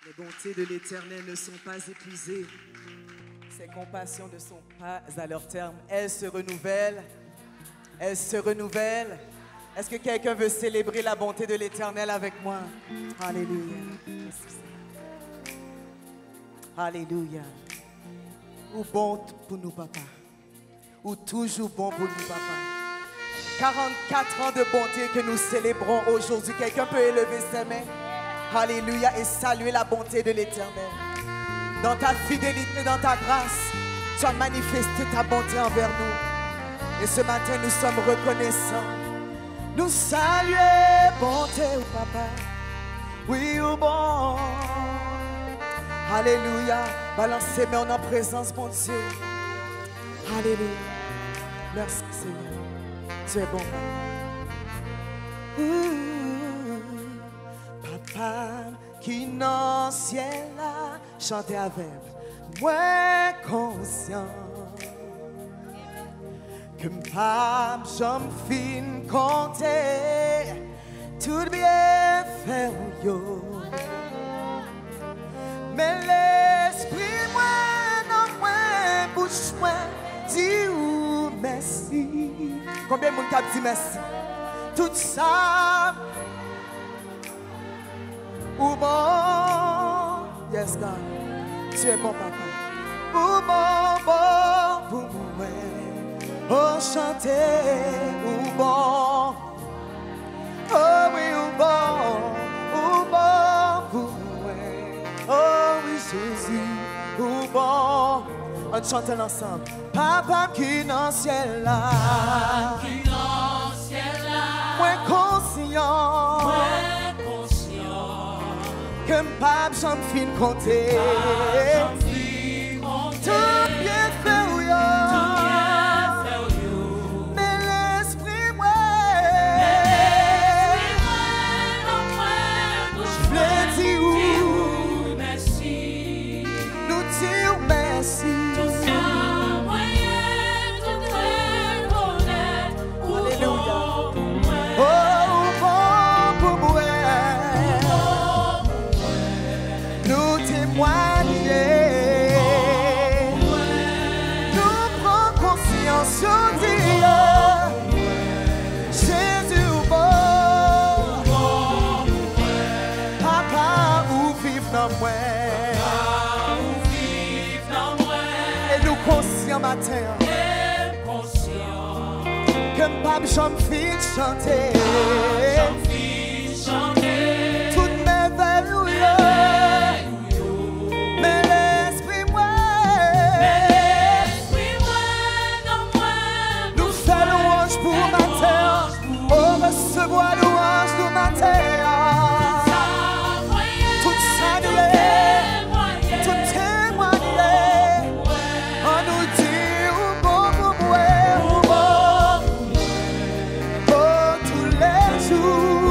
Les bontés de l'Éternel ne sont pas épuisées. Ses compassions ne sont pas à leur terme. Elles se renouvellent. Elles se renouvellent. Est-ce que quelqu'un veut célébrer la bonté de l'Éternel avec moi? Alléluia. Alléluia. Ou bon pour nous, papa. Ou toujours bon pour nous, papa. 44 ans de bonté que nous célébrons aujourd'hui. Quelqu'un peut élever ses mains. Alléluia. Et saluer la bonté de l'Éternel. Dans ta fidélité, dans ta grâce, tu as manifesté ta bonté envers nous. Et ce matin, nous sommes reconnaissants. Nous saluons bonté, oh papa. Oui, oh bon. Alléluia. Balancez mains en présence, mon Dieu. Alléluia. Merci, Seigneur. Tu es bon. Papa, qui dans le ciel là, chantez avec moi conscient. Que pas j'en fin compter tout bien fait yo. Mais l'esprit moi non moi bouche moi dit ou merci. Combien de monde qui dit merci? Tout ça ou bon. Yes God. Tu es bon papa. Ou bon pour moi. Oh chanter ou bon. Oh oui ou bon pour moi. Oh oui Jésus ou bon. On chante ensemble. Papa qui dans le ciel là. Papa qui dans le ciel là. Moi conscient. Que m'pap j'en fin compter. Tout bien fait ou yo. Mais l'esprit moi. Je veux dire ou. Nous dire merci. Alléluia. Oh bon pour moi. Nous témoigner, nous prendre conscience aujourd'hui, Jésus ou bon, papa ou vive dans moi, et nous conscients matin, que papa j'en fais chanter, toutes mes verrouilles. Recevoir louange du matin. Tout saluer, tout témoigner. On nous dit ou bon pour moi, ou bon. Oh, tous les jours.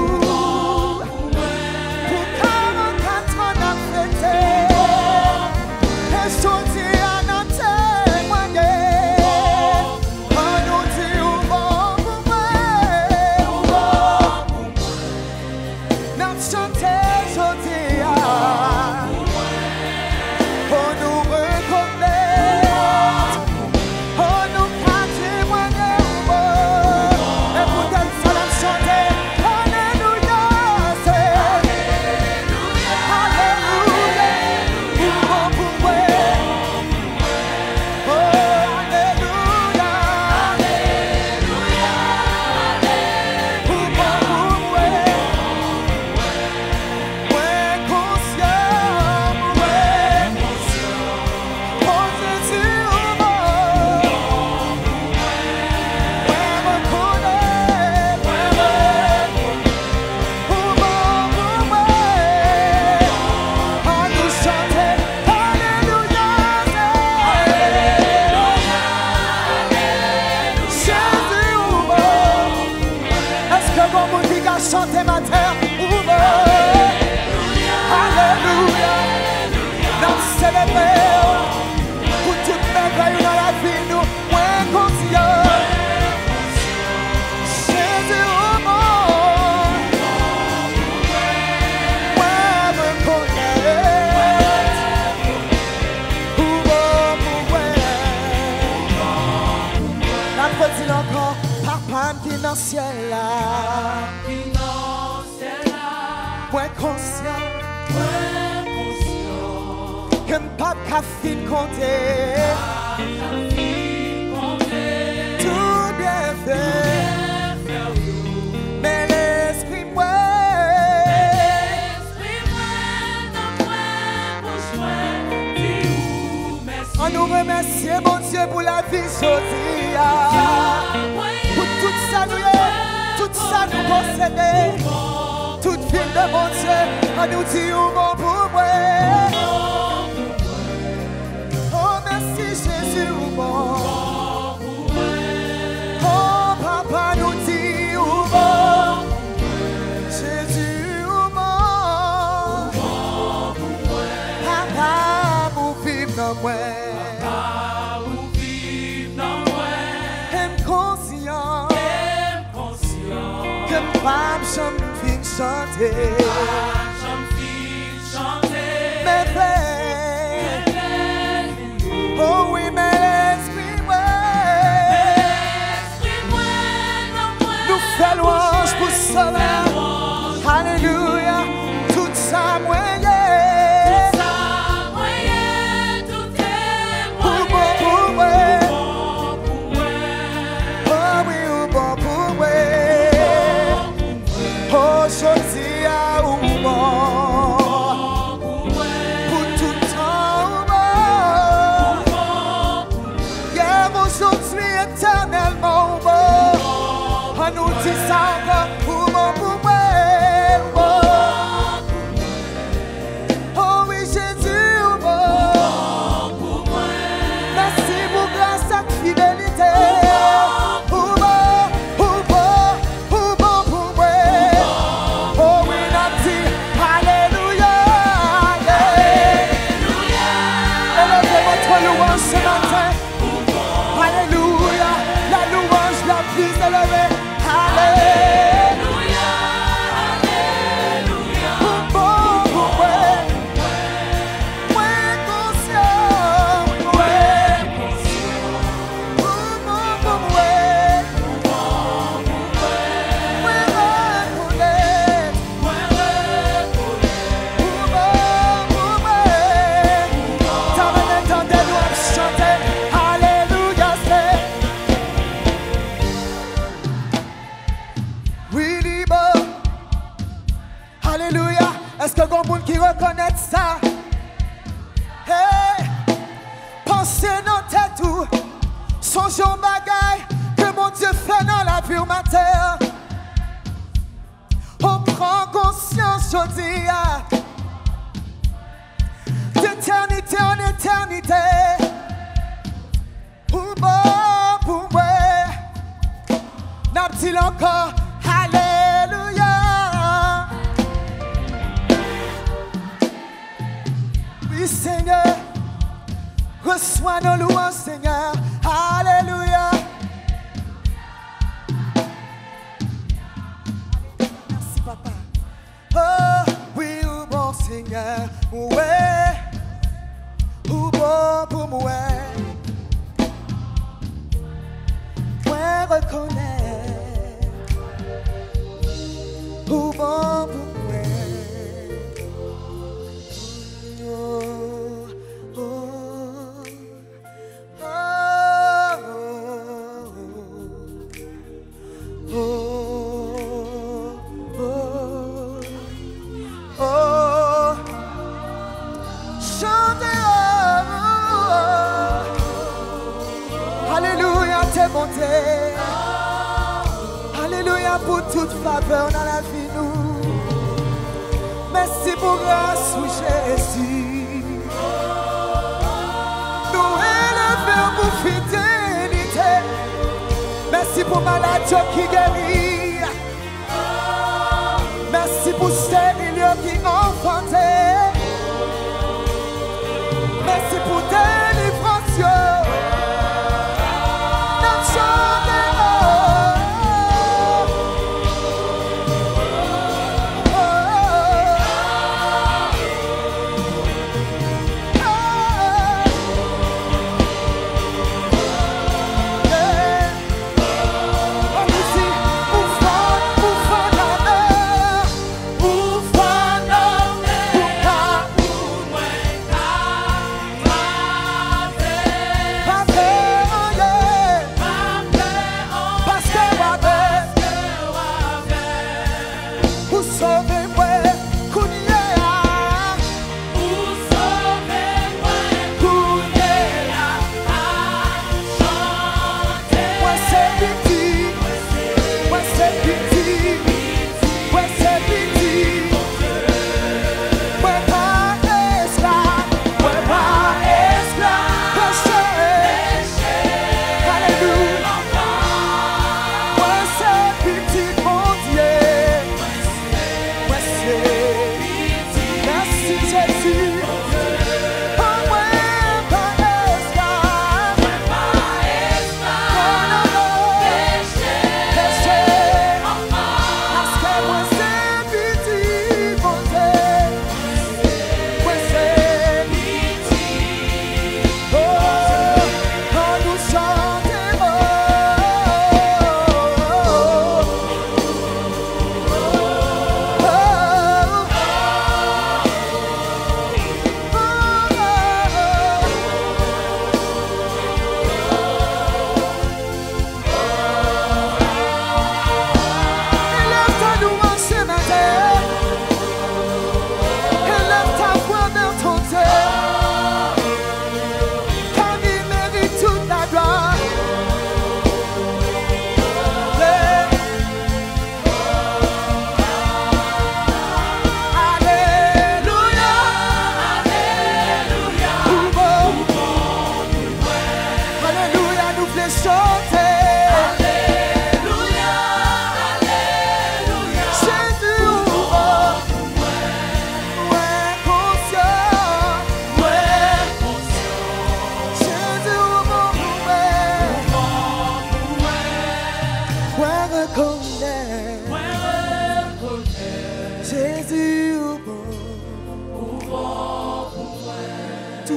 dans ciel là. Point conscient. Que m'pape qu'a fin compter. Tout bien fait. Mais l'esprit moi. On nous remercie, mon Dieu, pour la vie aujourd'hui. Pour tout ça, nous posséder. Toute ville de mon Dieu, on nous dit où bon pour moi. Oh, merci Jésus, où bon. Oh, papa nous dit où bon. Jésus, où bon. Papa, pour vivre dans moi. Femme, j'aime fin chanter. Mais frère, oh oui, mais l'esprit, nous fait louange pour cela. Alléluia, tout ça moyen. Pour moi, pour moi. Oh oui, bon pour moi. Aujourd'hui à où bon, pour tout temps bon, hier, aujourd'hui, éternellement bon, on nous dit ça encore pour bon, pour moi, oh oui, Jésus, bon, merci pour grâce à fidélité. Ce matin, alléluia, la louange la plus élevée, alléluia, alléluia, pour bon, pour moi, conscient, pour bon, pour moi, est-ce que grand monde qui reconnaît ça? Hey, pensez dans tête tout, songeons bagaille que mon Dieu fait dans la vie ou ma terre. On prend conscience aujourd'hui d'éternité en éternité. Pour moi, n'a-t-il encore alléluia. Oui, Seigneur, reçois nos louanges, Seigneur. Alléluia. Merci, Papa. Oh, oui, ou bon, Seigneur. Ouais, ou bon pour moi. Ouais, reconnaître. Ou bon pour moi. Alléluia pour toute faveur dans la vie nous. Merci pour grâce ou Jésus. Nous élevons pour fidélité. Merci pour maladie qui guérit. Merci pour stérilité qui enfantait. Merci pour délivrance.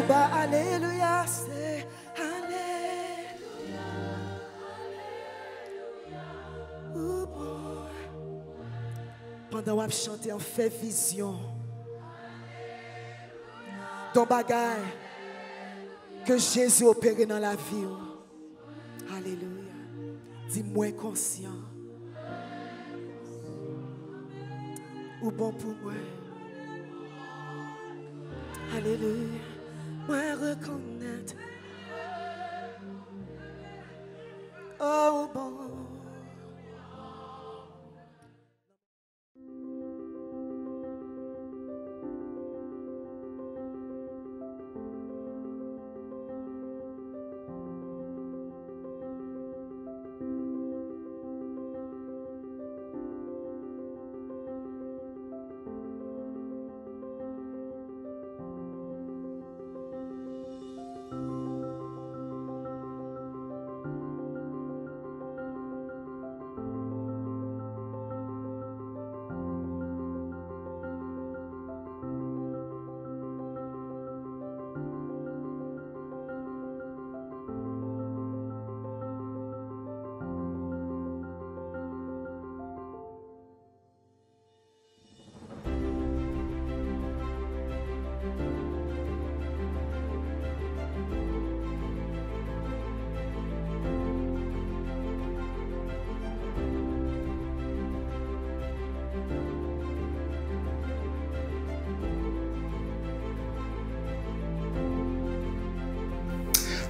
Bah, alléluia, c'est alléluia. Ou bon. Pendant qu'on chante, on fait vision. Ton bagage que Jésus opère dans la vie. Alléluia. Dis-moi conscient. Ou bon pour moi. Alléluia. Moi reconnaître. Oh bon.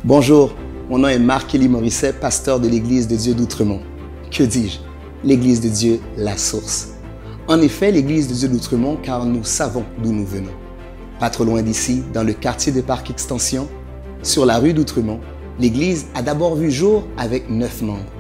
Bonjour, mon nom est Marc-Élie Morisset, pasteur de l'Église de Dieu d'Outremont. Que dis-je? L'Église de Dieu, la source. En effet, l'Église de Dieu d'Outremont, car nous savons d'où nous venons. Pas trop loin d'ici, dans le quartier de Parc Extension, sur la rue d'Outremont, l'Église a d'abord vu jour avec 9 membres.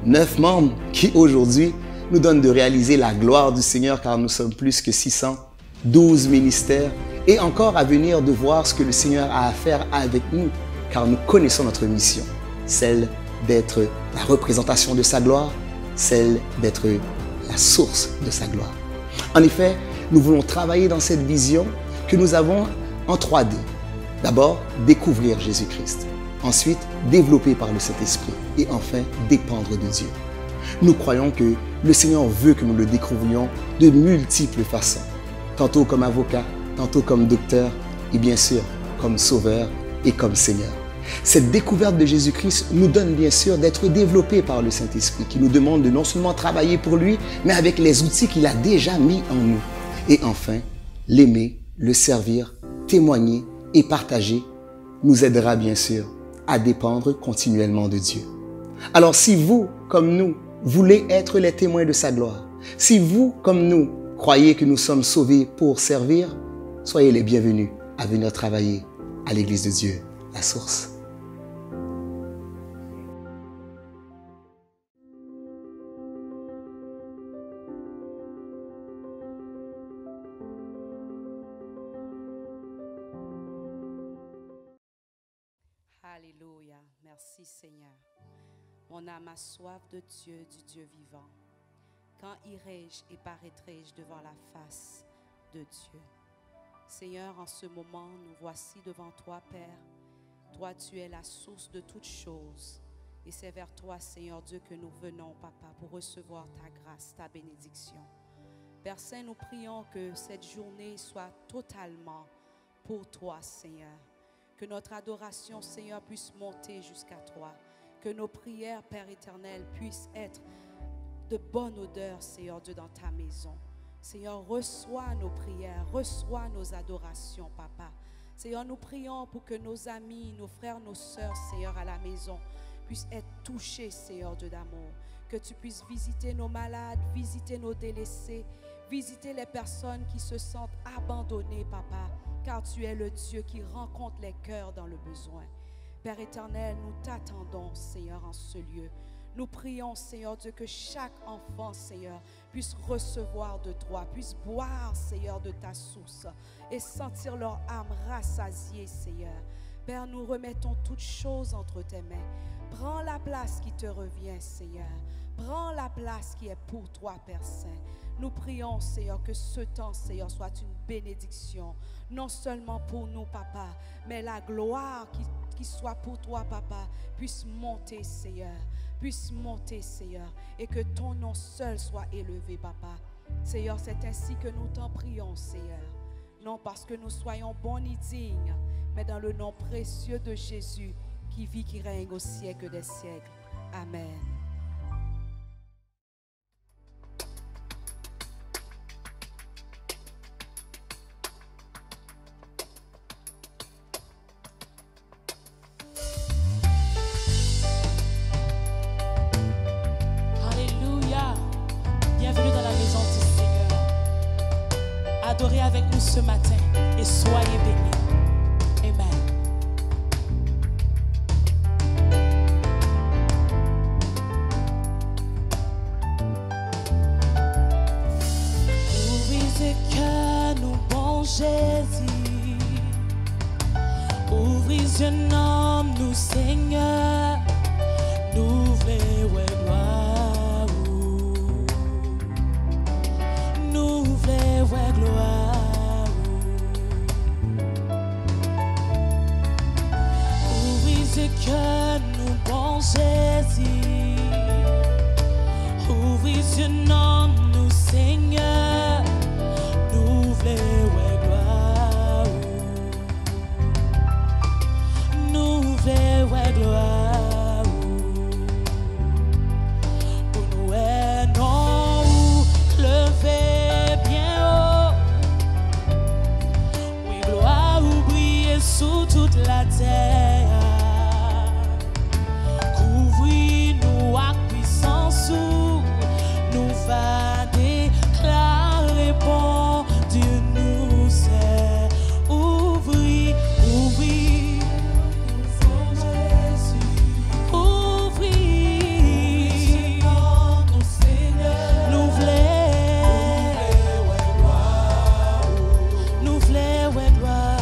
9 membres qui aujourd'hui nous donnent de réaliser la gloire du Seigneur, car nous sommes plus que 600, 12 ministères, et encore à venir de voir ce que le Seigneur a à faire avec nous, car nous connaissons notre mission, celle d'être la représentation de sa gloire, celle d'être la source de sa gloire. En effet, nous voulons travailler dans cette vision que nous avons en 3D. D'abord, découvrir Jésus-Christ. Ensuite, développer par le Saint-Esprit. Et enfin, dépendre de Dieu. Nous croyons que le Seigneur veut que nous le découvrions de multiples façons. Tantôt comme avocat, tantôt comme docteur et bien sûr comme sauveur et comme Seigneur. Cette découverte de Jésus-Christ nous donne bien sûr d'être développés par le Saint-Esprit qui nous demande de non seulement travailler pour lui, mais avec les outils qu'il a déjà mis en nous. Et enfin, l'aimer, le servir, témoigner et partager nous aidera bien sûr à dépendre continuellement de Dieu. Alors si vous, comme nous, voulez être les témoins de sa gloire, si vous, comme nous, croyez que nous sommes sauvés pour servir, soyez les bienvenus à venir travailler à l'Église de Dieu, la source. Alléluia. Merci Seigneur. Mon âme a soif de Dieu, du Dieu vivant. Quand irai-je et paraîtrai-je devant la face de Dieu? Seigneur, en ce moment, nous voici devant toi, Père. Toi, tu es la source de toutes choses. Et c'est vers toi, Seigneur Dieu, que nous venons, Papa, pour recevoir ta grâce, ta bénédiction. Père Saint, nous prions que cette journée soit totalement pour toi, Seigneur. Que notre adoration, Seigneur, puisse monter jusqu'à toi. Que nos prières, Père éternel, puissent être de bonne odeur, Seigneur Dieu, dans ta maison. Seigneur, reçois nos prières, reçois nos adorations, Papa. Seigneur, nous prions pour que nos amis, nos frères, nos sœurs, Seigneur, à la maison, puissent être touchés, Seigneur Dieu d'amour. Que tu puisses visiter nos malades, visiter nos délaissés, visiter les personnes qui se sentent abandonnées, Papa, car tu es le Dieu qui rencontre les cœurs dans le besoin. Père éternel, nous t'attendons, Seigneur, en ce lieu. Nous prions, Seigneur Dieu, que chaque enfant, Seigneur, puisse recevoir de toi, puisse boire, Seigneur, de ta source et sentir leur âme rassasiée, Seigneur. Père, nous remettons toutes choses entre tes mains. Prends la place qui te revient, Seigneur. Prends la place qui est pour toi, Père Saint. Nous prions, Seigneur, que ce temps, Seigneur, soit une bénédiction. Non seulement pour nous, Papa, mais la gloire qui soit pour toi, Papa, puisse monter, Seigneur. Puisse monter, Seigneur. Et que ton nom seul soit élevé, Papa. Seigneur, c'est ainsi que nous t'en prions, Seigneur. Non parce que nous soyons bons ni dignes, mais dans le nom précieux de Jésus, qui vit, qui règne au siècle des siècles. Amen. Alléluia. Bienvenue dans la maison du Seigneur. Adorez avec nous ce matin et soyez bénis. Amen. Ouvrez que nous, bon Jésus. Ouvrez un homme, nous Seigneur. Nous voulons gloire. Nous voulons gloire. Ouvrez que nous, bon Jésus. Ouvrez un homme, nous Seigneur. Nous voulons gloire. Nous voulons gloire. Pour nous est non lever bien haut. Oui, gloire ou briller sous toute la terre. Couvris-nous à puissance où nous va déclarer bon Dieu nous sait. Ouvris, ouvris, ouvris, nous voulons, ouais gloire,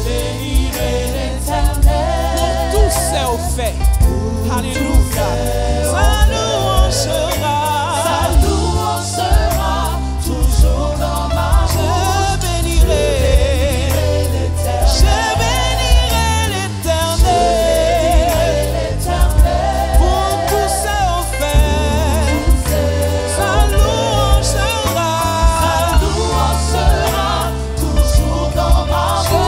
bénirai l'Éternel. Pour tous ses hauts faits. Alléluia. Sa louange sera toujours dans ma bouche. Je bénirai l'Éternel. Pour tous ses hauts faits. Sa louange sera toujours dans ma bouche. Je bénirai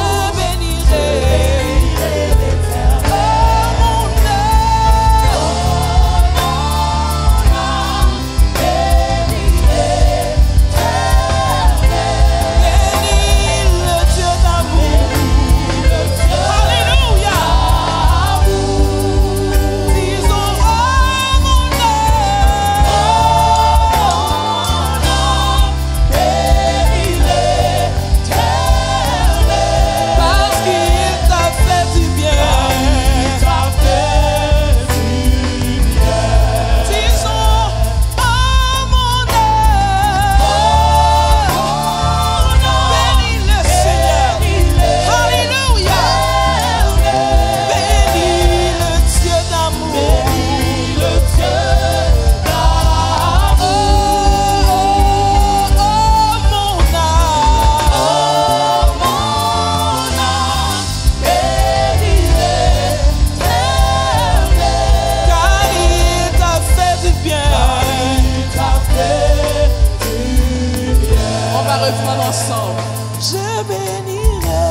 ensemble. Je bénirai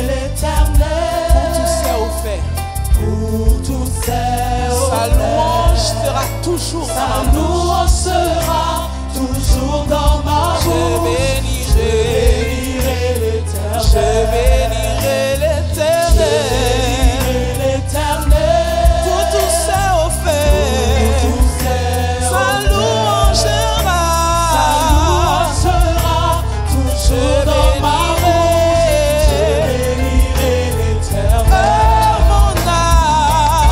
l'Éternel. Pour tous ses hauts faits. Sa louange sera toujours dans ma bouche. Je bénirai l'Éternel. Je bénirai l'Éternel. Pour tous ses hauts faits. Sa louange sera dans ma bouche. Je bénirai l'Éternel. Mon âme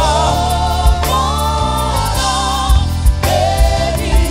bénirai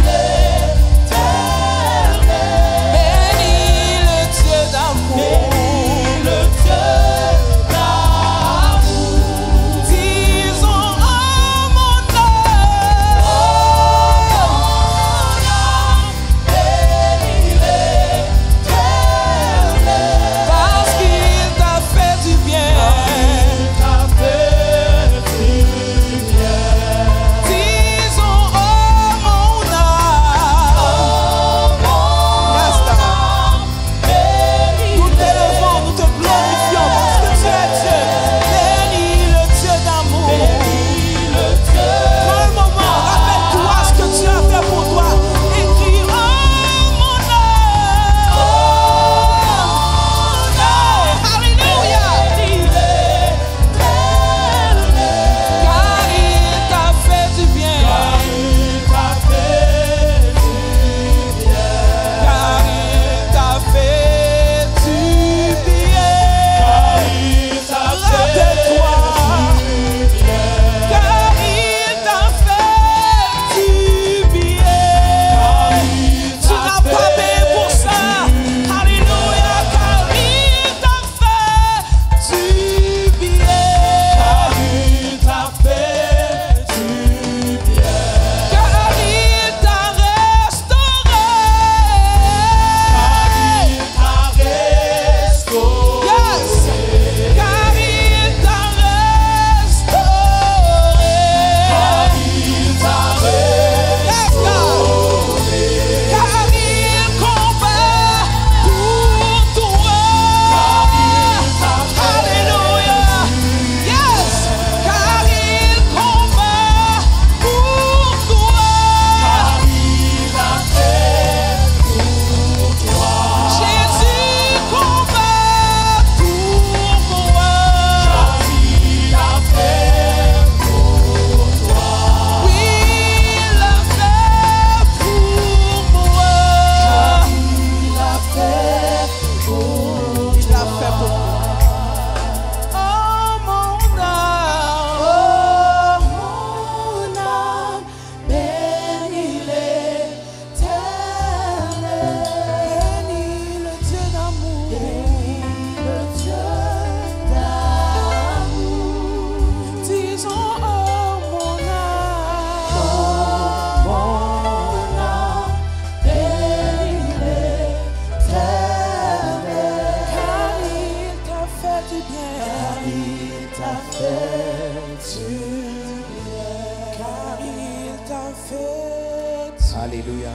Alléluia.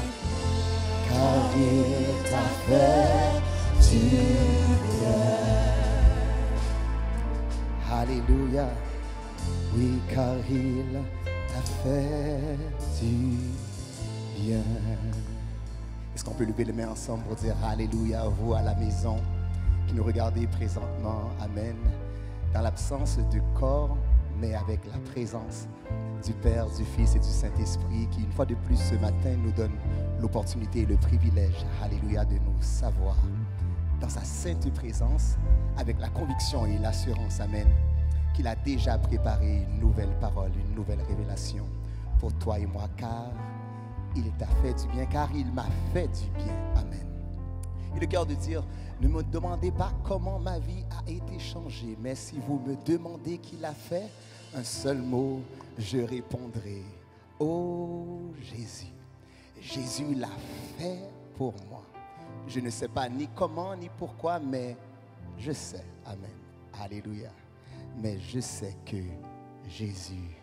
Car il t'a fait du bien. Alléluia. Oui, car il t'a fait du bien. Est-ce qu'on peut lever les mains ensemble pour dire Alléluia, vous à la maison qui nous regardez présentement, Amen, dans l'absence de corps, mais avec la présence du Père, du Fils et du Saint-Esprit qui, une fois de plus ce matin, nous donne l'opportunité et le privilège, Alléluia, de nous savoir dans sa sainte présence avec la conviction et l'assurance, Amen, qu'il a déjà préparé une nouvelle parole, une nouvelle révélation pour toi et moi, car il t'a fait du bien, car il m'a fait du bien. Amen. Et le cœur de dire, ne me demandez pas comment ma vie a été changée, mais si vous me demandez qui l'a fait, un seul mot, je répondrai, oh Jésus. Jésus l'a fait pour moi. Je ne sais pas ni comment ni pourquoi, mais je sais. Amen. Alléluia. Mais je sais que Jésus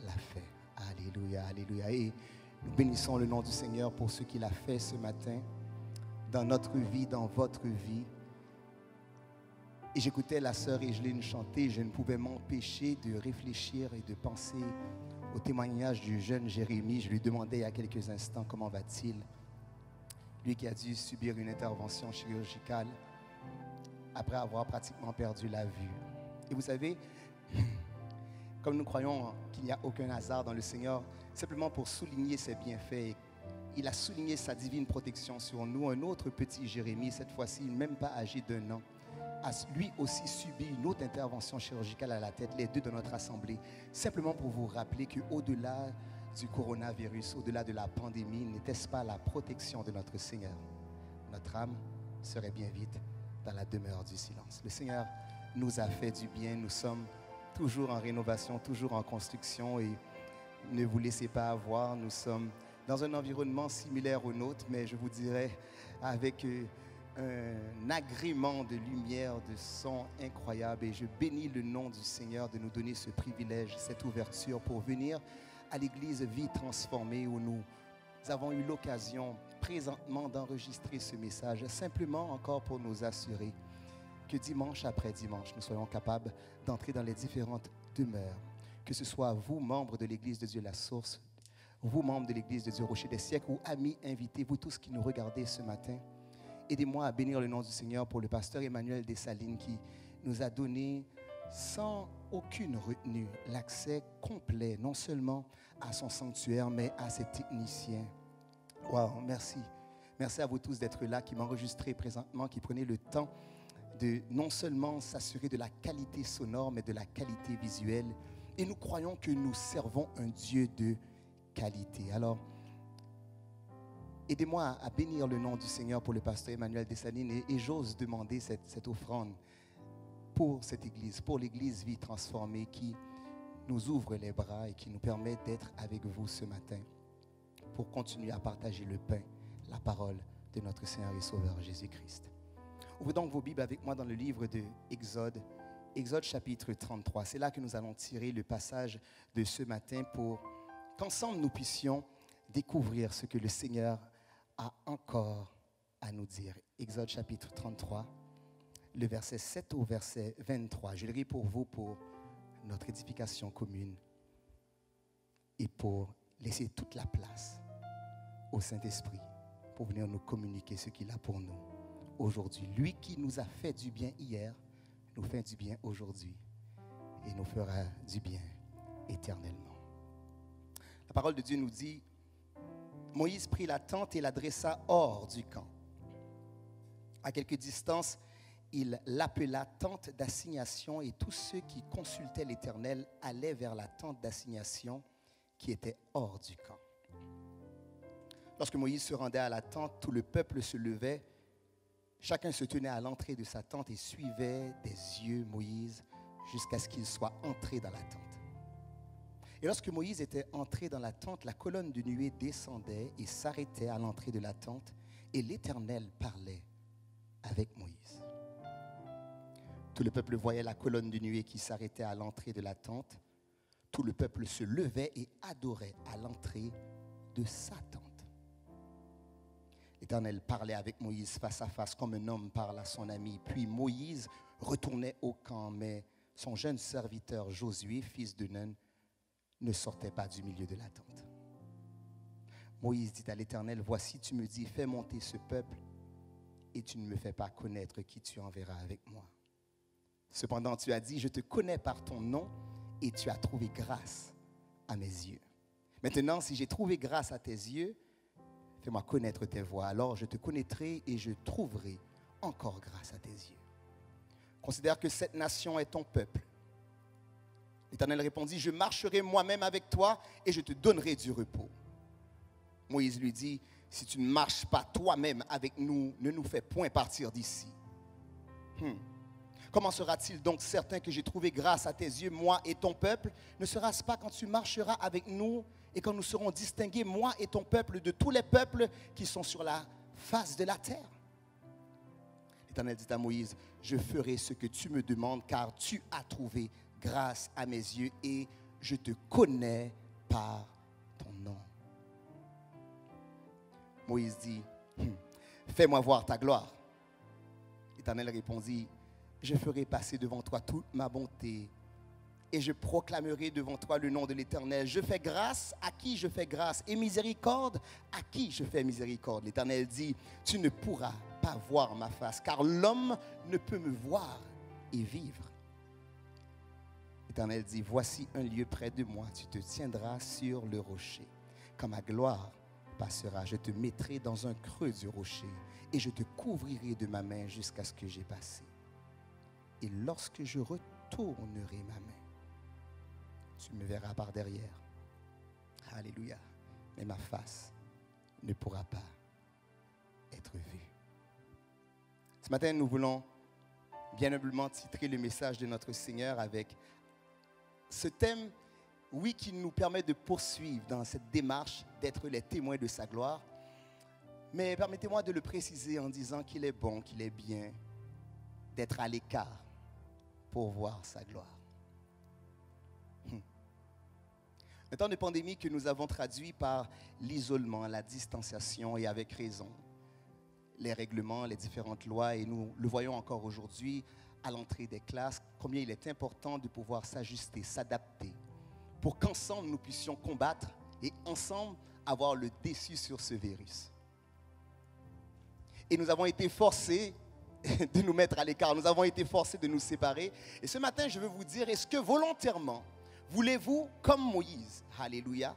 l'a fait. Alléluia, alléluia. Et nous bénissons le nom du Seigneur pour ce qu'il a fait ce matin dans notre vie, dans votre vie. Et j'écoutais la sœur Egeline chanter, je ne pouvais m'empêcher de réfléchir et de penser au témoignage du jeune Jérémie. Je lui demandais il y a quelques instants comment va-t-il. Lui qui a dû subir une intervention chirurgicale après avoir pratiquement perdu la vue. Et vous savez, comme nous croyons qu'il n'y a aucun hasard dans le Seigneur, simplement pour souligner ses bienfaits, il a souligné sa divine protection sur nous. Un autre petit Jérémie, cette fois-ci, même pas âgé d'1 an, a lui aussi subi une autre intervention chirurgicale à la tête, les deux de notre assemblée, simplement pour vous rappeler qu'au-delà du coronavirus, au-delà de la pandémie, n'était-ce pas la protection de notre Seigneur? Notre âme serait bien vite dans la demeure du silence. Le Seigneur nous a fait du bien, nous sommes toujours en rénovation, toujours en construction et ne vous laissez pas avoir, nous sommes dans un environnement similaire au nôtre, mais je vous dirais avec un agrément de lumière, de son incroyable et je bénis le nom du Seigneur de nous donner ce privilège, cette ouverture pour venir à l'église Vie Transformée où nous avons eu l'occasion présentement d'enregistrer ce message, simplement encore pour nous assurer que dimanche après dimanche, nous soyons capables d'entrer dans les différentes demeures, que ce soit vous, membres de l'Église de Dieu La Source, vous, membres de l'Église de Dieu Rocher des Siècles, ou amis invités, vous tous qui nous regardez ce matin. Aidez-moi à bénir le nom du Seigneur pour le pasteur Emmanuel Dessalines qui nous a donné sans aucune retenue l'accès complet, non seulement à son sanctuaire, mais à ses techniciens. Wow, merci. Merci à vous tous d'être là, qui m'enregistrez présentement, qui prenez le temps de non seulement s'assurer de la qualité sonore, mais de la qualité visuelle. Et nous croyons que nous servons un Dieu de qualité. Alors, aidez-moi à bénir le nom du Seigneur pour le pasteur Emmanuel Dessalines et j'ose demander cette offrande pour cette église, pour l'église Vie Transformée qui nous ouvre les bras et qui nous permet d'être avec vous ce matin pour continuer à partager le pain, la parole de notre Seigneur et Sauveur Jésus-Christ. Ouvrez donc vos Bibles avec moi dans le livre de Exode, Exode chapitre 33. C'est là que nous allons tirer le passage de ce matin pour qu'ensemble nous puissions découvrir ce que le Seigneur a encore à nous dire. Exode chapitre 33, le verset 7 au verset 23. Je le lis pour vous, pour notre édification commune et pour laisser toute la place au Saint-Esprit pour venir nous communiquer ce qu'il a pour nous aujourd'hui. Lui qui nous a fait du bien hier, nous fait du bien aujourd'hui et nous fera du bien éternellement. La parole de Dieu nous dit, Moïse prit la tente et la dressa hors du camp. À quelque distance, il l'appela tente d'assignation et tous ceux qui consultaient l'Éternel allaient vers la tente d'assignation qui était hors du camp. Lorsque Moïse se rendait à la tente, tout le peuple se levait. Chacun se tenait à l'entrée de sa tente et suivait des yeux Moïse jusqu'à ce qu'il soit entré dans la tente. Et lorsque Moïse était entré dans la tente, la colonne de nuée descendait et s'arrêtait à l'entrée de la tente et l'Éternel parlait avec Moïse. Tout le peuple voyait la colonne de nuée qui s'arrêtait à l'entrée de la tente. Tout le peuple se levait et adorait à l'entrée de sa tente. L'Éternel parlait avec Moïse face à face comme un homme parle à son ami. Puis Moïse retournait au camp, mais son jeune serviteur Josué, fils de Nun, ne sortait pas du milieu de la tente. Moïse dit à l'Éternel, voici, tu me dis, fais monter ce peuple et tu ne me fais pas connaître qui tu enverras avec moi. Cependant, tu as dit, je te connais par ton nom et tu as trouvé grâce à mes yeux. Maintenant, si j'ai trouvé grâce à tes yeux, fais-moi connaître tes voies. Alors je te connaîtrai et je trouverai encore grâce à tes yeux. Considère que cette nation est ton peuple. L'Éternel répondit, je marcherai moi-même avec toi et je te donnerai du repos. Moïse lui dit, si tu ne marches pas toi-même avec nous, ne nous fais point partir d'ici. Comment sera-t-il donc certain que j'ai trouvé grâce à tes yeux, moi et ton peuple? Ne sera-ce pas quand tu marcheras avec nous et quand nous serons distingués, moi et ton peuple, de tous les peuples qui sont sur la face de la terre? L'Éternel dit à Moïse, je ferai ce que tu me demandes, car tu as trouvé grâce à mes yeux et je te connais par ton nom. Moïse dit, fais-moi voir ta gloire. L'Éternel répondit, je ferai passer devant toi toute ma bonté et je proclamerai devant toi le nom de l'Éternel. Je fais grâce à qui je fais grâce et miséricorde à qui je fais miséricorde. L'Éternel dit, tu ne pourras pas voir ma face, car l'homme ne peut me voir et vivre. L'Éternel dit, voici un lieu près de moi, tu te tiendras sur le rocher. Quand ma gloire passera, je te mettrai dans un creux du rocher et je te couvrirai de ma main jusqu'à ce que j'ai passé. Et lorsque je retournerai ma main, tu me verras par derrière. Alléluia. Mais ma face ne pourra pas être vue. Ce matin, nous voulons bien humblement titrer le message de notre Seigneur avec ce thème, oui, qui nous permet de poursuivre dans cette démarche d'être les témoins de sa gloire. Mais permettez-moi de le préciser en disant qu'il est bon, qu'il est bien d'être à l'écart pour voir sa gloire. Le temps de pandémie que nous avons traduit par l'isolement, la distanciation, et avec raison, les règlements, les différentes lois, et nous le voyons encore aujourd'hui à l'entrée des classes, combien il est important de pouvoir s'ajuster, s'adapter, pour qu'ensemble nous puissions combattre et ensemble avoir le dessus sur ce virus. Et nous avons été forcés de nous mettre à l'écart, nous avons été forcés de nous séparer. Et ce matin, je veux vous dire, est-ce que volontairement, voulez-vous, comme Moïse, alléluia,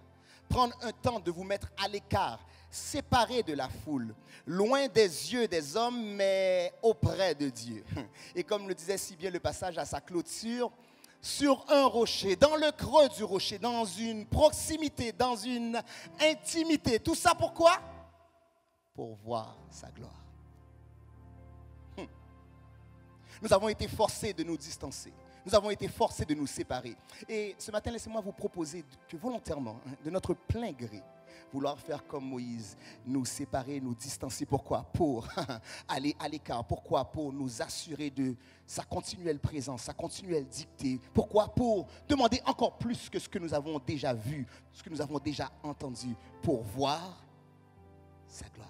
prendre un temps de vous mettre à l'écart, séparés de la foule, loin des yeux des hommes, mais auprès de Dieu? Et comme le disait si bien le passage à sa clôture, sur un rocher, dans le creux du rocher, dans une proximité, dans une intimité. Tout ça pourquoi? Pour voir sa gloire. Nous avons été forcés de nous distancer. Nous avons été forcés de nous séparer. Et ce matin, laissez-moi vous proposer que volontairement, de notre plein gré, vouloir faire comme Moïse, nous séparer, nous distancer. Pourquoi? Pour aller à l'écart. Pourquoi? Pour nous assurer de sa continuelle présence, sa continuelle dictée. Pourquoi? Pour demander encore plus que ce que nous avons déjà vu, ce que nous avons déjà entendu, pour voir sa gloire.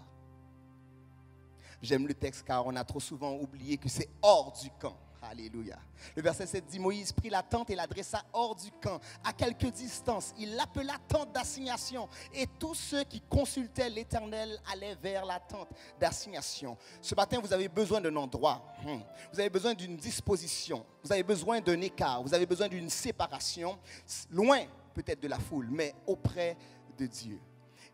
J'aime le texte car on a trop souvent oublié que c'est hors du camp. Alléluia. Le verset 7 dit, Moïse prit la tente et l'adressa hors du camp, à quelque distance. Il l'appela tente d'assignation. Et tous ceux qui consultaient l'Éternel allaient vers la tente d'assignation. Ce matin, vous avez besoin d'un endroit. Vous avez besoin d'une disposition. Vous avez besoin d'un écart. Vous avez besoin d'une séparation. Loin peut-être de la foule, mais auprès de Dieu.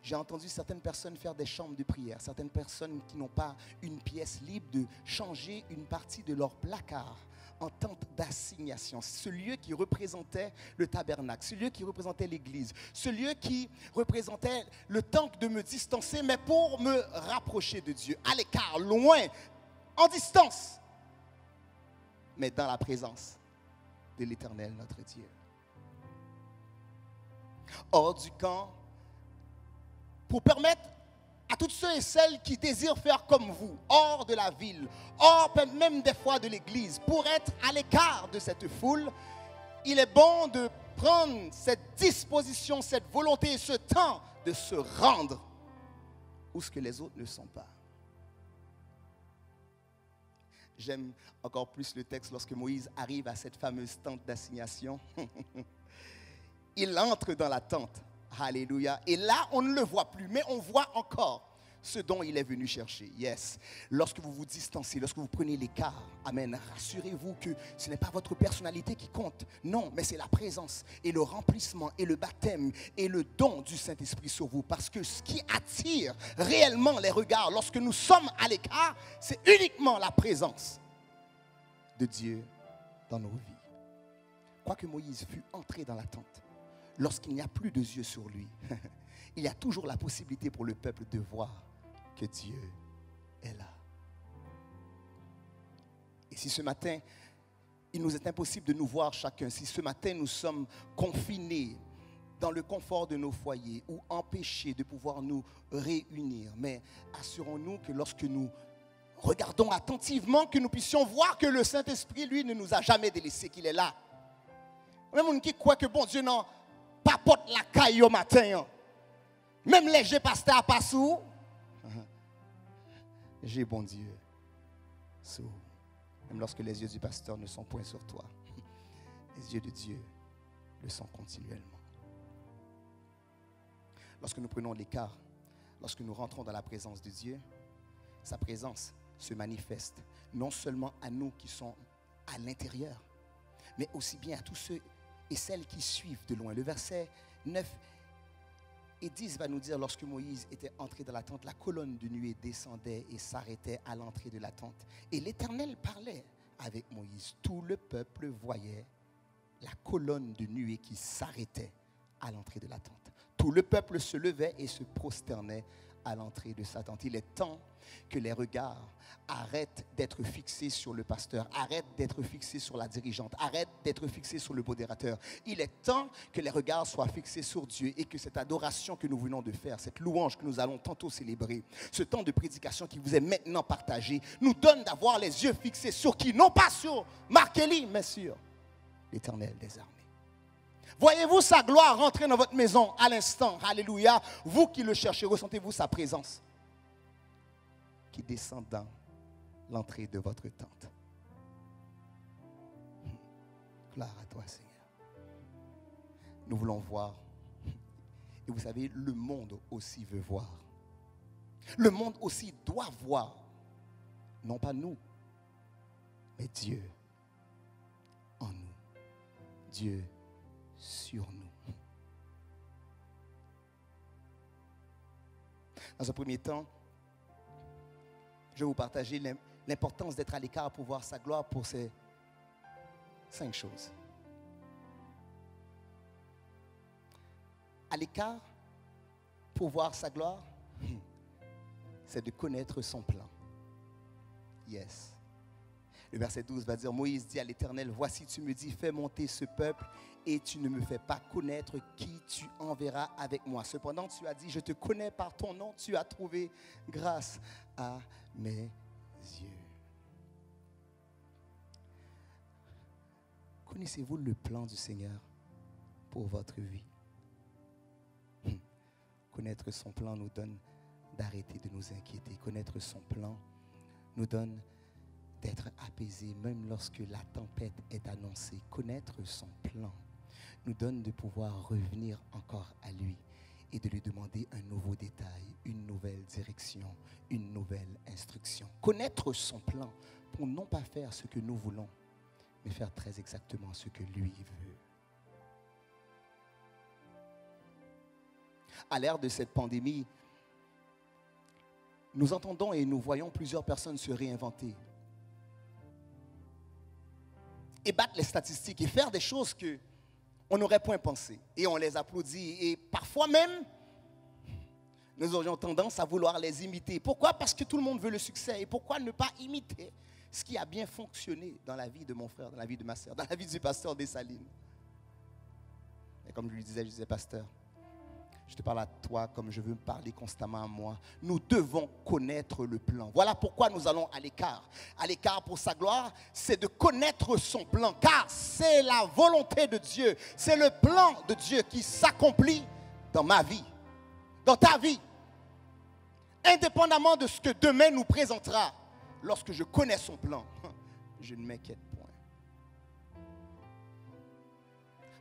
J'ai entendu certaines personnes faire des chambres de prière, certaines personnes qui n'ont pas une pièce libre de changer une partie de leur placard en tente d'assignation. Ce lieu qui représentait le tabernacle, ce lieu qui représentait l'église, ce lieu qui représentait le temps de me distancer, mais pour me rapprocher de Dieu, à l'écart, loin, en distance, mais dans la présence de l'Éternel, notre Dieu. Hors du camp, pour permettre à tous ceux et celles qui désirent faire comme vous, hors de la ville, hors même des fois de l'église, pour être à l'écart de cette foule, il est bon de prendre cette disposition, cette volonté et ce temps de se rendre où ce que les autres ne sont pas. J'aime encore plus le texte lorsque Moïse arrive à cette fameuse tente d'assignation. Il entre dans la tente. Alléluia. Et là, on ne le voit plus, mais on voit encore ce dont il est venu chercher. Yes. Lorsque vous vous distancez, lorsque vous prenez l'écart, amen, rassurez-vous que ce n'est pas votre personnalité qui compte. Non, mais c'est la présence et le remplissement et le baptême et le don du Saint-Esprit sur vous. Parce que ce qui attire réellement les regards lorsque nous sommes à l'écart, c'est uniquement la présence de Dieu dans nos vies. Quoique Moïse fût entré dans la tente, lorsqu'il n'y a plus de yeux sur lui, il y a toujours la possibilité pour le peuple de voir que Dieu est là. Et si ce matin, il nous est impossible de nous voir chacun, si ce matin nous sommes confinés dans le confort de nos foyers ou empêchés de pouvoir nous réunir, mais assurons-nous que lorsque nous regardons attentivement, que nous puissions voir que le Saint-Esprit, lui, ne nous a jamais délaissés, qu'il est là. Même on qui croit que bon Dieu non papote la caille au matin. Même les jeux pasteurs pas sous. J'ai bon Dieu sous. Même lorsque les yeux du pasteur ne sont point sur toi, les yeux de Dieu le sont continuellement. Lorsque nous prenons l'écart, lorsque nous rentrons dans la présence de Dieu, sa présence se manifeste non seulement à nous qui sommes à l'intérieur, mais aussi bien à tous ceux et celles qui suivent de loin. Le verset 9 et 10 va nous dire, lorsque Moïse était entré dans la tente, la colonne de nuée descendait et s'arrêtait à l'entrée de la tente. Et l'Éternel parlait avec Moïse. Tout le peuple voyait la colonne de nuée qui s'arrêtait à l'entrée de la tente. Tout le peuple se levait et se prosternait à l'entrée de sa tente. Il est temps que les regards arrêtent d'être fixés sur le pasteur, arrêtent d'être fixés sur la dirigeante, arrêtent d'être fixés sur le modérateur. Il est temps que les regards soient fixés sur Dieu et que cette adoration que nous venons de faire, cette louange que nous allons tantôt célébrer, ce temps de prédication qui vous est maintenant partagé, nous donne d'avoir les yeux fixés sur qui? Non pas sur Mark-Eli, mais sur l'Éternel des armées. Voyez-vous sa gloire rentrer dans votre maison à l'instant? Alléluia. Vous qui le cherchez, ressentez-vous sa présence qui descend dans l'entrée de votre tente. Gloire à toi, Seigneur. Nous voulons voir. Et vous savez, le monde aussi veut voir. Le monde aussi doit voir. Non pas nous, mais Dieu en nous. Dieu sur nous. Dans un premier temps, je vais vous partager l'importance d'être à l'écart pour voir sa gloire pour ces 5 choses. À l'écart pour voir sa gloire, c'est de connaître son plan. Yes. Le verset 12 va dire, Moïse dit à l'Éternel, voici tu me dis, fais monter ce peuple et tu ne me fais pas connaître qui tu enverras avec moi. Cependant, tu as dit, je te connais par ton nom, tu as trouvé grâce à mes yeux. Connaissez-vous le plan du Seigneur pour votre vie? Connaître son plan nous donne d'arrêter de nous inquiéter. Connaître son plan nous donne d'être apaisé même lorsque la tempête est annoncée. Connaître son plan nous donne de pouvoir revenir encore à lui et de lui demander un nouveau détail, une nouvelle direction, une nouvelle instruction. Connaître son plan pour non pas faire ce que nous voulons, mais faire très exactement ce que lui veut. À l'ère de cette pandémie, nous entendons et nous voyons plusieurs personnes se réinventer et battre les statistiques et faire des choses qu'on n'aurait point pensé. Et on les applaudit. Et parfois même, nous aurions tendance à vouloir les imiter. Pourquoi? Parce que tout le monde veut le succès. Et pourquoi ne pas imiter ce qui a bien fonctionné dans la vie de mon frère, dans la vie de ma soeur, dans la vie du pasteur Dessalines? Et comme je lui disais, pasteur, je te parle à toi comme je veux me parler constamment à moi. Nous devons connaître le plan. Voilà pourquoi nous allons à l'écart. À l'écart pour sa gloire, c'est de connaître son plan. Car c'est la volonté de Dieu. C'est le plan de Dieu qui s'accomplit dans ma vie. dans ta vie, indépendamment de ce que demain nous présentera, lorsque je connais son plan, je ne m'inquiète point.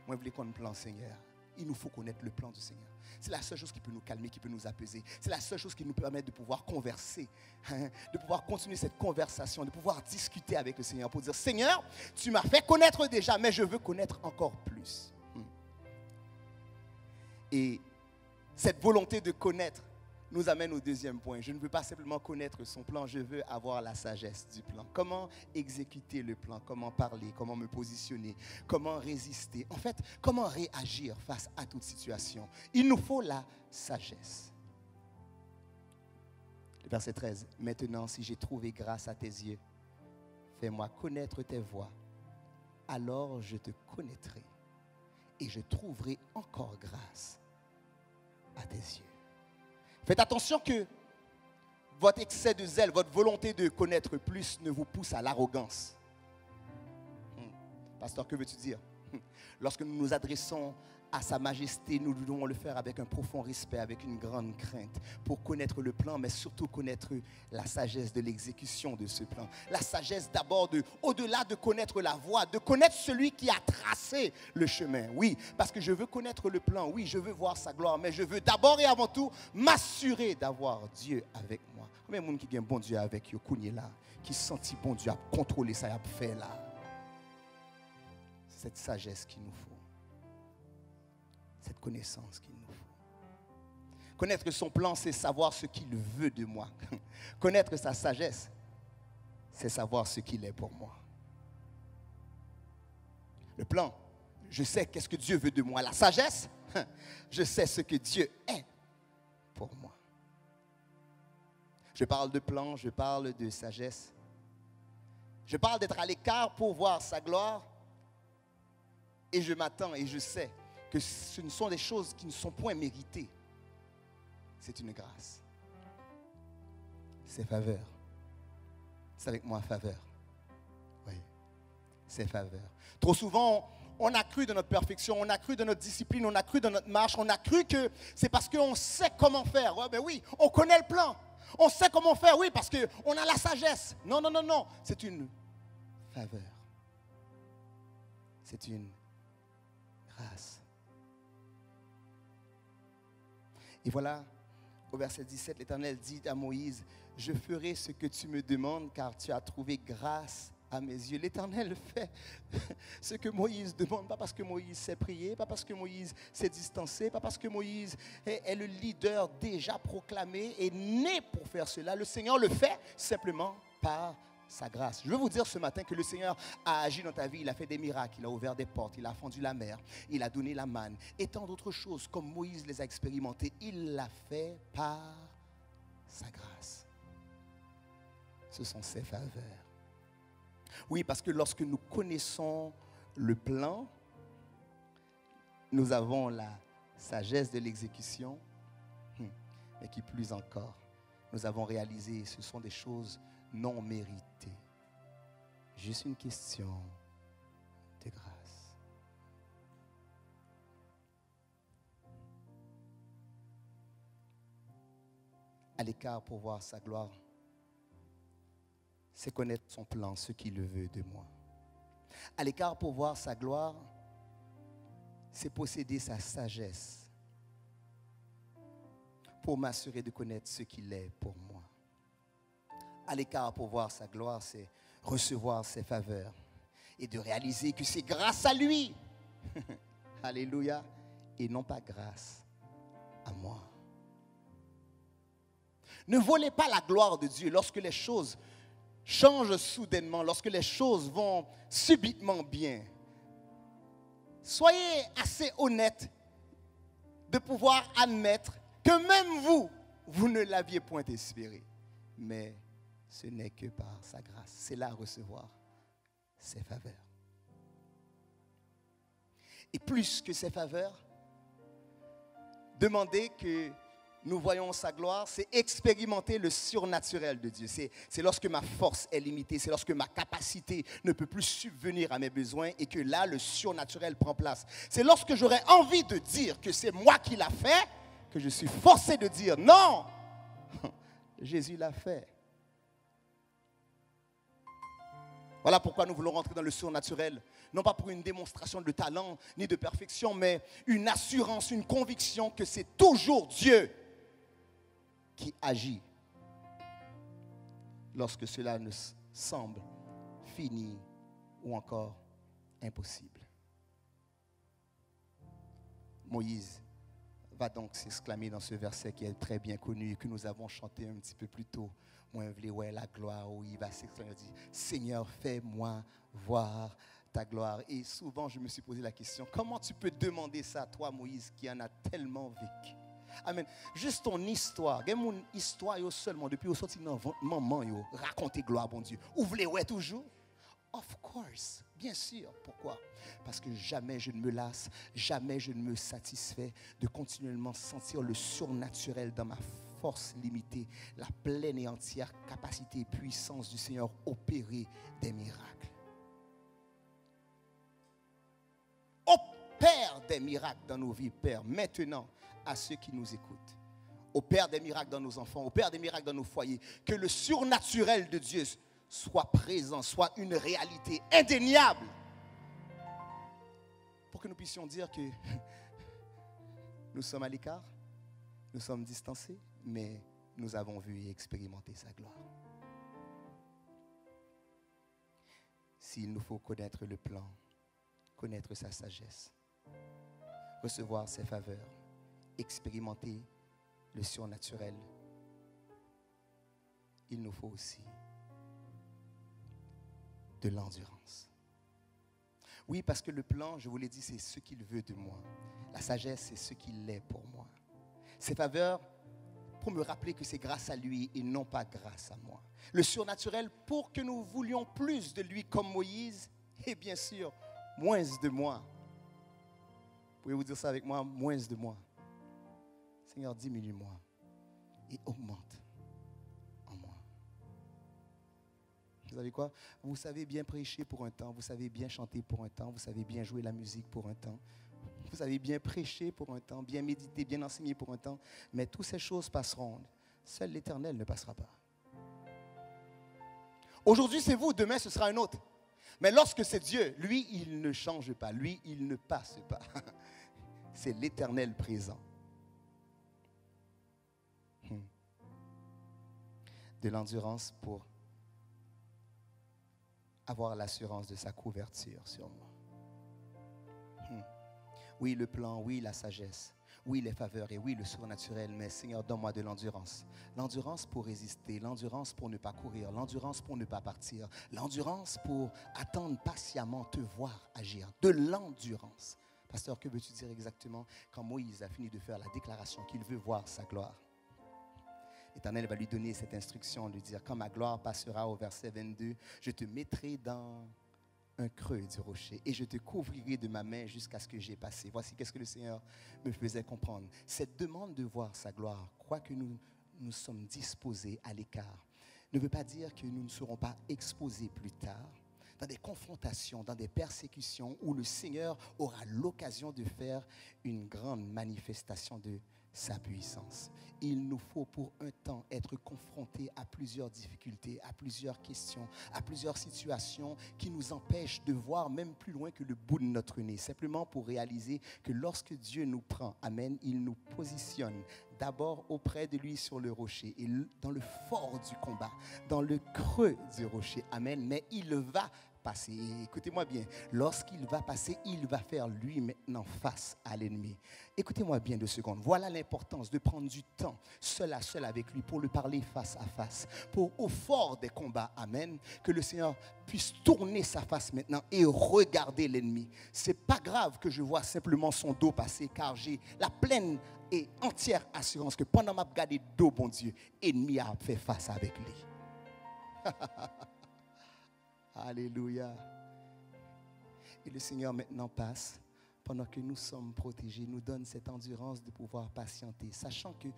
Moi, je voulais qu'on ait un plan, Seigneur. Il nous faut connaître le plan du Seigneur. C'est la seule chose qui peut nous calmer, qui peut nous apaiser. C'est la seule chose qui nous permet de pouvoir converser, de pouvoir continuer cette conversation, de pouvoir discuter avec le Seigneur pour dire, Seigneur, tu m'as fait connaître déjà, mais je veux connaître encore plus. Et cette volonté de connaître nous amène au deuxième point. Je ne veux pas simplement connaître son plan, je veux avoir la sagesse du plan. Comment exécuter le plan, comment parler, comment me positionner, comment résister. En fait, comment réagir face à toute situation. Il nous faut la sagesse. Le verset 13. Maintenant, si j'ai trouvé grâce à tes yeux, fais-moi connaître tes voies. Alors je te connaîtrai et je trouverai encore grâce à tes yeux. Faites attention que votre excès de zèle, votre volonté de connaître plus ne vous pousse à l'arrogance. Pasteur, que veux-tu dire? Lorsque nous nous adressons à sa majesté, nous devons le faire avec un profond respect, avec une grande crainte, pour connaître le plan, mais surtout connaître la sagesse de l'exécution de ce plan. La sagesse d'abord, au-delà de connaître la voie, de connaître celui qui a tracé le chemin. Oui, parce que je veux connaître le plan, oui, je veux voir sa gloire, mais je veux d'abord et avant tout m'assurer d'avoir Dieu avec moi. Combien de monde qui a un bon Dieu avec eux, là, qui sentit bon Dieu à contrôler ça, à faire là. Cette sagesse qu'il nous faut. Cette connaissance qu'il nous faut. Connaître son plan, c'est savoir ce qu'il veut de moi. Connaître sa sagesse, c'est savoir ce qu'il est pour moi. Le plan, je sais qu'est-ce que Dieu veut de moi. La sagesse, je sais ce que Dieu est pour moi. Je parle de plan, je parle de sagesse. Je parle d'être à l'écart pour voir sa gloire. Et je m'attends et je sais que ce ne sont des choses qui ne sont point méritées. C'est une grâce. C'est faveur. C'est avec moi faveur. Oui, c'est faveur. Trop souvent, on a cru dans notre perfection, on a cru dans notre discipline, on a cru dans notre marche, on a cru que c'est parce qu'on sait comment faire. Ouais, ben oui, on connaît le plan. On sait comment faire, oui, parce qu'on a la sagesse. Non, non, non, non. C'est une faveur. C'est une grâce. Et voilà, au verset 17, l'Éternel dit à Moïse, « Je ferai ce que tu me demandes, car tu as trouvé grâce à mes yeux. » L'Éternel fait ce que Moïse demande, pas parce que Moïse sait prier, pas parce que Moïse s'est distancé, pas parce que Moïse est le leader déjà proclamé et né pour faire cela. Le Seigneur le fait simplement par sa grâce. Je veux vous dire ce matin que le Seigneur a agi dans ta vie, il a fait des miracles, il a ouvert des portes, il a fendu la mer, il a donné la manne et tant d'autres choses comme Moïse les a expérimentées. Il l'a fait par sa grâce. Ce sont ses faveurs. Oui, parce que lorsque nous connaissons le plan, nous avons la sagesse de l'exécution, mais qui plus encore, nous avons réalisé, ce sont des choses non méritées. Juste une question de grâce. À l'écart pour voir sa gloire, c'est connaître son plan, ce qu'il veut de moi. À l'écart pour voir sa gloire, c'est posséder sa sagesse pour m'assurer de connaître ce qu'il est pour moi. À l'écart pour voir sa gloire, c'est recevoir ses faveurs et de réaliser que c'est grâce à lui, alléluia, et non pas grâce à moi. Ne volez pas la gloire de Dieu lorsque les choses changent soudainement, lorsque les choses vont subitement bien. Soyez assez honnête de pouvoir admettre que même vous ne l'aviez point espéré. Mais ce n'est que par sa grâce. C'est là recevoir ses faveurs. Et plus que ses faveurs, demander que nous voyons sa gloire, c'est expérimenter le surnaturel de Dieu. C'est lorsque ma force est limitée, c'est lorsque ma capacité ne peut plus subvenir à mes besoins et que là, le surnaturel prend place. C'est lorsque j'aurai envie de dire que c'est moi qui l'a fait, que je suis forcé de dire non. Jésus l'a fait. Voilà pourquoi nous voulons rentrer dans le surnaturel. Non pas pour une démonstration de talent ni de perfection, mais une assurance, une conviction que c'est toujours Dieu qui agit lorsque cela ne semble fini ou encore impossible. Moïse va donc s'exclamer dans ce verset qui est très bien connu et que nous avons chanté un petit peu plus tôt. Moi, je voulais la gloire, où il va s'exclamer, il dit, Seigneur, fais-moi voir ta gloire. Et souvent, je me suis posé la question, comment tu peux demander ça à toi, Moïse, qui en a tellement vécu? Amen. Juste ton histoire, mon histoire seulement, depuis au sorti dans maman, raconter gloire, bon Dieu. Ou voulez ouais toujours? Of course, bien sûr. Pourquoi? Parce que jamais je ne me lasse, jamais je ne me satisfais de continuellement sentir le surnaturel dans ma force limitée, la pleine et entière capacité et puissance du Seigneur opérer des miracles. Opère des miracles dans nos vies, Père, maintenant à ceux qui nous écoutent. Opère des miracles dans nos enfants, opère des miracles dans nos foyers. Que le surnaturel de Dieu soit présent, soit une réalité indéniable. Pour que nous puissions dire que nous sommes à l'écart, nous sommes distancés, mais nous avons vu et expérimenté sa gloire. S'il nous faut connaître le plan, connaître sa sagesse, recevoir ses faveurs, expérimenter le surnaturel, il nous faut aussi de l'endurance. Oui, parce que le plan, je vous l'ai dit, c'est ce qu'il veut de moi. La sagesse, c'est ce qu'il est pour moi. Ses faveurs, pour me rappeler que c'est grâce à lui et non pas grâce à moi. Le surnaturel, pour que nous voulions plus de lui comme Moïse, et bien sûr, moins de moi. Pouvez-vous dire ça avec moi? Moins de moi. Seigneur, diminue-moi et augmente en moi. Vous savez quoi? Vous savez bien prêcher pour un temps, vous savez bien chanter pour un temps, vous savez bien jouer la musique pour un temps. Vous savez bien prêcher pour un temps, bien méditer, bien enseigner pour un temps. Mais toutes ces choses passeront. Seul l'Éternel ne passera pas. Aujourd'hui, c'est vous, demain, ce sera un autre. Mais lorsque c'est Dieu, lui, il ne change pas. Lui, il ne passe pas. C'est l'Éternel présent. De l'endurance pour avoir l'assurance de sa couverture sur moi. Oui, le plan, oui, la sagesse, oui, les faveurs et oui, le surnaturel, mais Seigneur, donne-moi de l'endurance. L'endurance pour résister, l'endurance pour ne pas courir, l'endurance pour ne pas partir, l'endurance pour attendre patiemment te voir agir, de l'endurance. Pasteur, que veux-tu dire exactement quand Moïse a fini de faire la déclaration qu'il veut voir sa gloire? L'Éternel va lui donner cette instruction, lui dire, quand ma gloire passera au verset 22, je te mettrai dans un creux du rocher et je te couvrirai de ma main jusqu'à ce que j'ai passé. Voici qu'est-ce que le Seigneur me faisait comprendre. Cette demande de voir sa gloire, quoique nous sommes disposés à l'écart, ne veut pas dire que nous ne serons pas exposés plus tard dans des confrontations, dans des persécutions où le Seigneur aura l'occasion de faire une grande manifestation de sa puissance. Il nous faut pour un temps être confrontés à plusieurs difficultés, à plusieurs questions, à plusieurs situations qui nous empêchent de voir même plus loin que le bout de notre nez. Simplement pour réaliser que lorsque Dieu nous prend, amen, il nous positionne d'abord auprès de lui sur le rocher et dans le fort du combat, dans le creux du rocher, amen, mais il va passer. Écoutez-moi bien, lorsqu'il va passer, il va faire lui maintenant face à l'ennemi. Écoutez-moi bien 2 secondes. Voilà l'importance de prendre du temps seul à seul avec lui pour lui parler face à face, pour au fort des combats, amen, que le Seigneur puisse tourner sa face maintenant et regarder l'ennemi. C'est pas grave que je vois simplement son dos passer, car j'ai la pleine et entière assurance que pendant ma regardé dos, bon Dieu, l'ennemi a fait face avec lui. Alléluia. Et le Seigneur maintenant passe, pendant que nous sommes protégés, nous donne cette endurance de pouvoir patienter, sachant que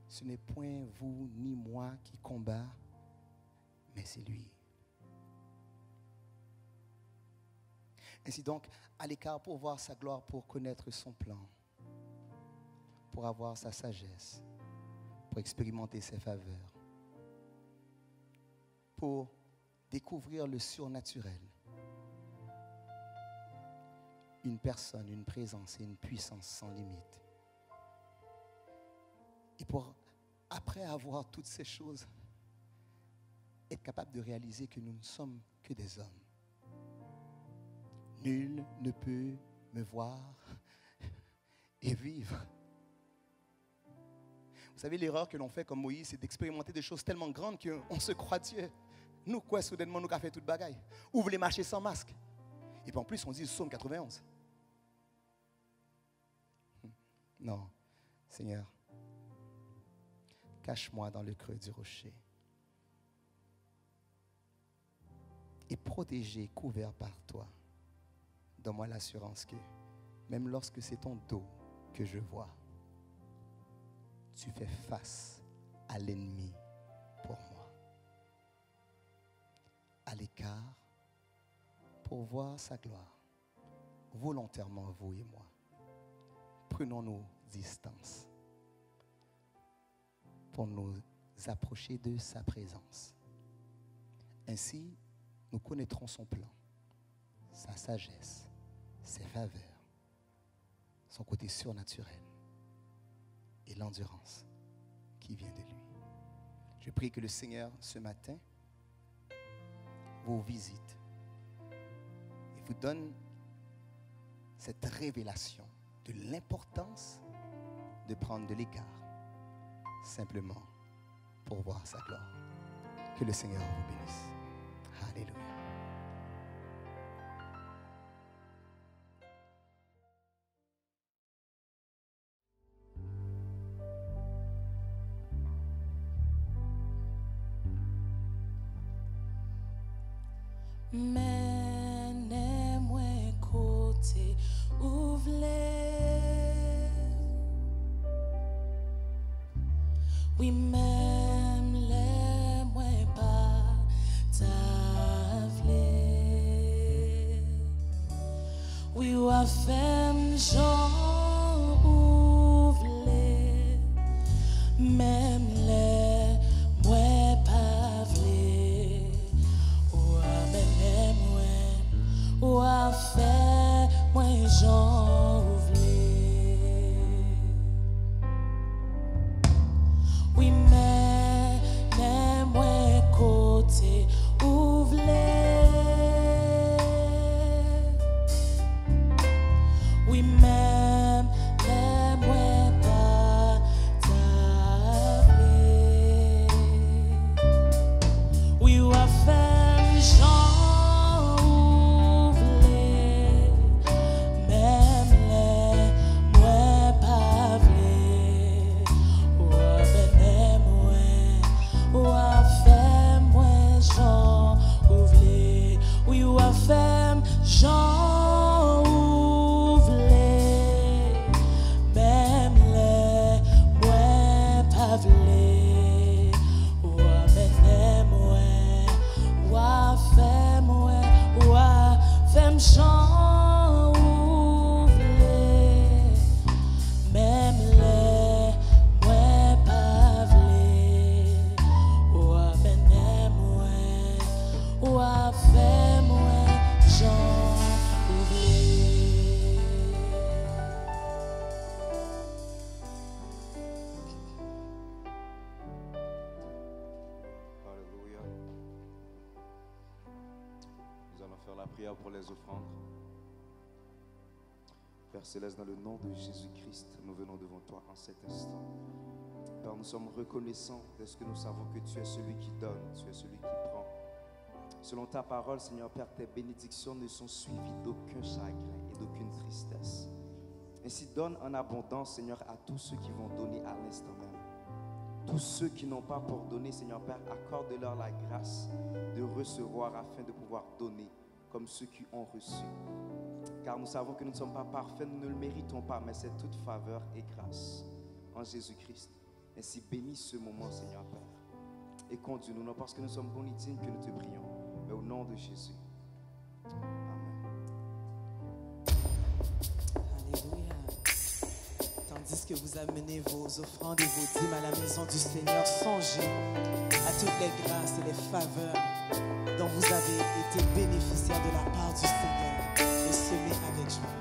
ce n'est point vous ni moi qui combat, mais c'est lui. Ainsi donc, à l'écart pour voir sa gloire, pour connaître son plan, pour avoir sa sagesse, pour expérimenter ses faveurs, pour découvrir le surnaturel. Une personne, une présence et une puissance sans limite. Et pour, après avoir toutes ces choses, être capable de réaliser que nous ne sommes que des hommes. Nul ne peut me voir et vivre. Vous savez, l'erreur que l'on fait comme Moïse, c'est d'expérimenter des choses tellement grandes qu'on se croit Dieu. Nous, quoi, soudainement, nous avons fait toute bagaille. Ou vous voulez marcher sans masque. Et puis en plus, on dit Psaume 91. Non, Seigneur, cache-moi dans le creux du rocher. Et protégé, couvert par toi, donne-moi l'assurance que même lorsque c'est ton dos que je vois, tu fais face à l'ennemi pour moi. À l'écart, pour voir sa gloire, volontairement vous et moi. Prenons nos distances pour nous approcher de sa présence. Ainsi, nous connaîtrons son plan, sa sagesse, ses faveurs, son côté surnaturel et l'endurance qui vient de lui. Je prie que le Seigneur, ce matin, vous visite et vous donne cette révélation de l'importance de prendre de l'écart, simplement pour voir sa gloire. Que le Seigneur vous bénisse. Alléluia. Menez-moi côté ouvlé. Oui, même les moi pas t'avler. Oui, ou a fait Jean ouvlé. Même les moi pas vler. Ou a mené moi, ou a fait moi Jean ouvlé. Oui, mais moi côté ouvlé. Oui, même moi pas t'appeler. Oui, ou a fait Jean ouvlé. Même les moi pas vler. Ou a mené moi, ou a fait moi Jean ouvlé. Oui, ou a fait Jean ouvlé. Même les moi pas vler. Ou a mené moi, ou a fait moi, ou a fait Jean ouvlé. Même les moi pas vler. Ou a mené moi, ou a fait moi Jean ouvlé. Alléluia. Nous allons faire la prière pour les offrandes. Père Céleste, dans le nom de Jésus-Christ, nous venons devant toi en cet instant. Père, nous sommes reconnaissants de ce que nous savons que tu es celui qui donne, tu es celui qui prend. Selon ta parole, Seigneur Père, tes bénédictions ne sont suivies d'aucun chagrin et d'aucune tristesse. Ainsi, donne en abondance, Seigneur, à tous ceux qui vont donner à l'instant même. Tous ceux qui n'ont pas pour donner, Seigneur Père, accorde-leur la grâce de recevoir afin de pouvoir donner comme ceux qui ont reçu. Car nous savons que nous ne sommes pas parfaits, nous ne le méritons pas, mais c'est toute faveur et grâce en Jésus-Christ. Ainsi, bénis ce moment, Seigneur Père, et conduis-nous, non parce que nous sommes bons et dignes que nous te prions, mais au nom de Jésus. Amen. Alléluia. Tant Tandis que vous amenez vos offrandes et vos dîmes à la maison du Seigneur, songez à toutes les grâces et les faveurs dont vous avez été bénéficiaires de la part du Seigneur et semez avec joie.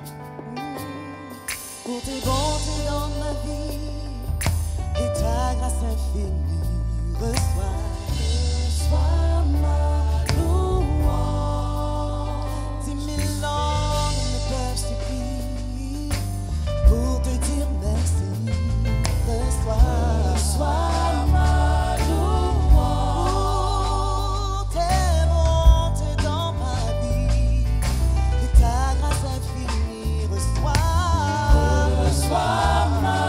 Pour tes bontés dans ma vie et ta grâce infinie, reçois ma louange. 10 000 langues ne peuvent suffire pour te dire merci. Reçois ma louange. Pour tes bontés dans ma vie et ta grâce infinie, reçois ma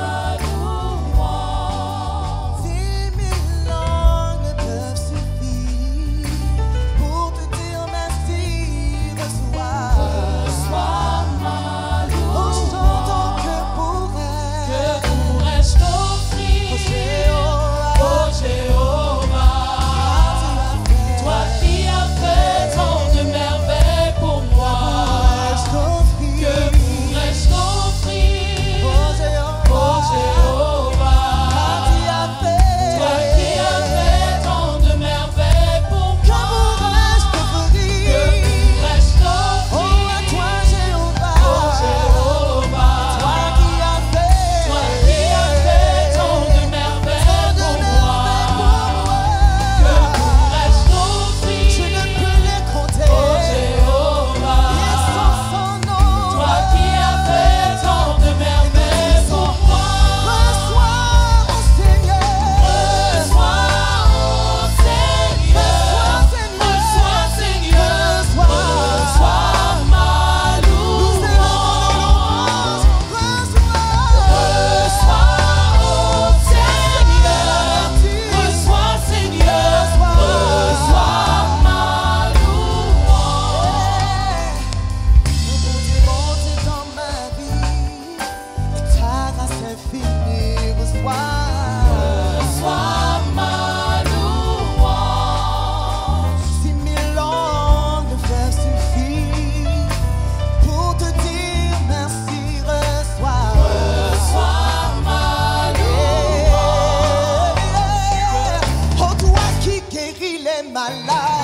louange. 10 000 langues ne peuvent suffire pour te dire merci. Reçois ma louange. Oh, chantons que pourrais-je t'offrir, oh Jéhovah, toi qui as fait tant de merveilles pour moi. Que pourrais-je t'offrir, oh Jéhovah, toi qui as fait tant de merveilles pour moi. Que pourrais-je t'offrir, oh toi Jéhovah, toi qui as fait tant de merveilles pour moi. Que pourrais-je t'offrir, je ne peux les compter, oh Jéhovah, toi qui as fait tant de merveilles pour moi. Reçois, oh Seigneur, reçois, oh Seigneur, reçois Seigneur, reçois ma louange. Reçois, oh Seigneur, reçois Seigneur, reçois ma louange. Pour tes bontés dans ma vie et ta grâce infinie, reçois ma louange. 10 000 langues ne peuvent suffire pour te dire merci. Reçois ma louange. Oh toi qui guéris les malades